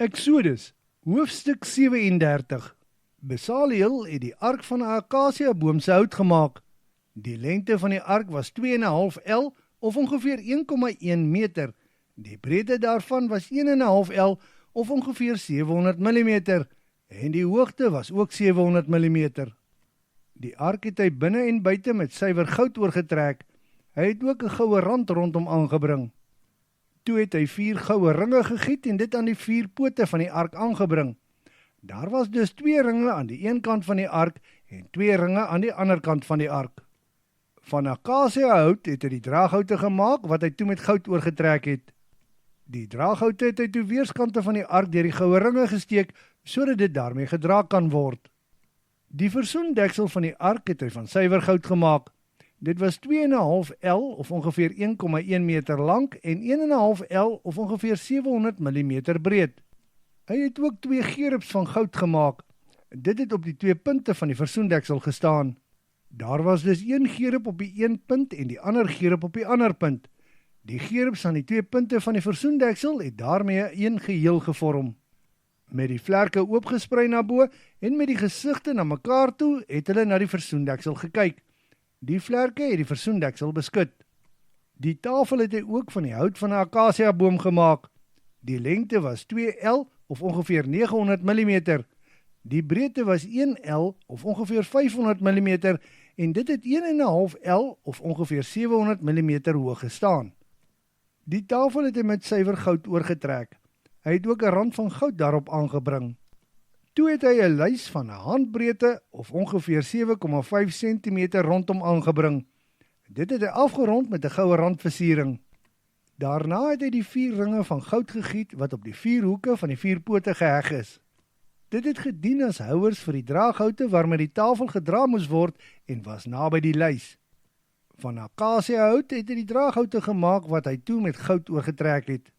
Eksodus, hoofstuk 37. Besaliel het die ark van 'n akasiaboom se hout gemaak. Die lengte van die ark was 2,5 L of ongeveer 1,1 meter. Die breedte daarvan was 1,5 L of ongeveer 700 mm en die hoogte was ook 700 mm. Die ark het hy binne en buite met suiwer goud oorgetrek. Hy het ook 'n goue rand rondom aangebring. Toe het hy 4 goue ringe gegiet en dit aan die 4 pote van die ark aangebring. Daar was dus 2 ringe aan die een kant van die ark en 2 ringe aan die ander kant van die ark. Van akasiahout het hy die draaghoute gemaak wat hy toe met goud oorgetrek het. Die draaghoute het hy toe weerskante van die ark deur die goue ringe gesteek sodat dit daarmee gedra kan word. Die versoendeksel van die ark het hy van suiwer goud gemaak. Dit was 2,5 L of ongeveer 1,1 meter lank en 1,5 L of ongeveer 700 mm breed. Hy het ook 2 gerubs van goud gemaak. Dit het op die 2 punte van die versoendeksel gestaan. Daar was dus 1 gerub op die een punt en die ander gerub op die ander punt. Die gerubs aan die 2 punte van die versoendeksel het daarmee een geheel gevorm. Met die vlerke oopgesprei na bo en met die gesigte na mekaar toe het hulle na die versoendeksel gekyk. Die vlerke het die versoendeksel beskud. Die tafel het hy ook van die hout van 'n akasiaboom gemaak. Die lengte was 2 L of ongeveer 900 mm. Die breedte was 1 L of ongeveer 500 mm en dit het 1,5 L of ongeveer 700 mm hoog gestaan. Die tafel het hy met suiwer goud oorgetrek. Hy het ook 'n rand van goud daarop aangebring. Toe het hy 'n lys van 'n handbreedte of ongeveer 7,5 cm rondom aangebring. Dit het hy afgerond met 'n goue randversiering. Daarna het hy die 4 ringe van goud gegiet wat op die 4 hoeke van die 4 pote geheg is. Dit het gedien as houers vir die draaghoute waarmee die tafel gedra moes word en was naby die lys. Van akasiahout het hy die draaghoute gemaak wat hy toe met goud oorgetrek het.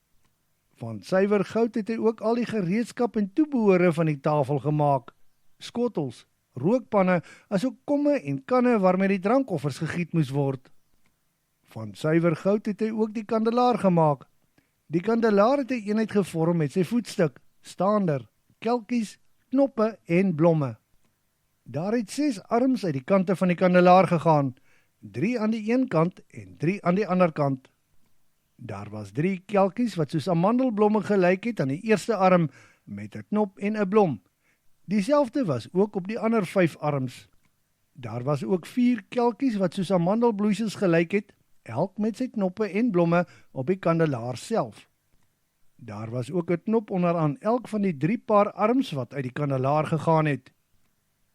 Van suiwer goud het hy ook al die gereedskap en toebehore van die tafel gemaak. Skottels, rookpanne, asook komme en kanne waarmee die drankoffers gegiet moes word. Van suiwer goud het hy ook die kandelaar gemaak. Die kandelaar het 'n eenheid gevorm met sy voetstuk, staander, kelkies, knoppe en blomme. Daar het 6 arms uit die kante van die kandelaar gegaan, 3 aan die een kant en 3 aan die ander kant. Daar was 3 kelkies wat soos amandelblomme gelyk het aan die eerste arm met 'n knop en 'n blom. Dieselfde was ook op die ander 5 arms. Daar was ook 4 kelkies wat soos amandelbloeisels gelyk het, elk met sy knoppe en blomme op die kandelaar self. Daar was ook 'n knop onderaan elk van die 3 paar arms wat uit die kandelaar gegaan het.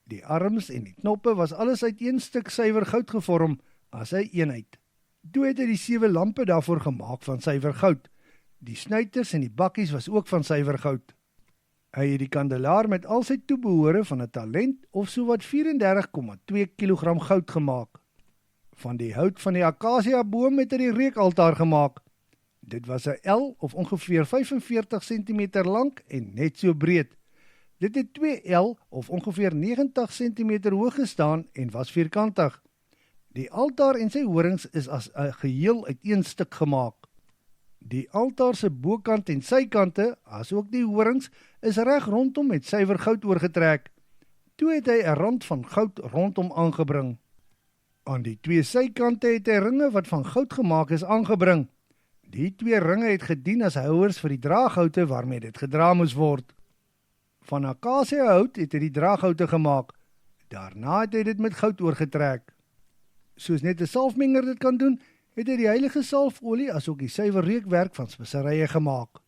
Die arms en die knoppe was alles uit 1 stuk suiwer goud gevorm as 'n eenheid. Toe het hy die 7 lampe daarvoor gemaak van suiwer goud. Die snuiters en die bakkies was ook van suiwer goud. Hy het die kandelaar met al sy toebehore van 'n talent of sowat 34,2 kg goud gemaak. Van die hout van die akasiaboom het hy die reukaltaar gemaak. Dit was 'n L of ongeveer 45 cm lank en net so breed. Dit het 2 L of ongeveer 90 cm hoog gestaan en was vierkantig. Die altaar en sy horings is as 'n geheel uit 1 stuk gemaak. Die altaar se bokant en sykante, asook die horings, is reg rondom met suiwer goud oorgetrek. Toe het hy 'n rand van goud rondom aangebring. Aan die 2 sykante het hy ringe wat van goud gemaak is aangebring. Die 2 ringe het gedien as houers vir die draaghoute waarmee dit gedra moes word. Van akasiahout het hy die draaghoute gemaak. Daarna het hy dit met goud oorgetrek. Soos net 'n salfmenger dit kan doen, het hy die heilige salfolie asook die suiwer reukwerk van speserye gemaak.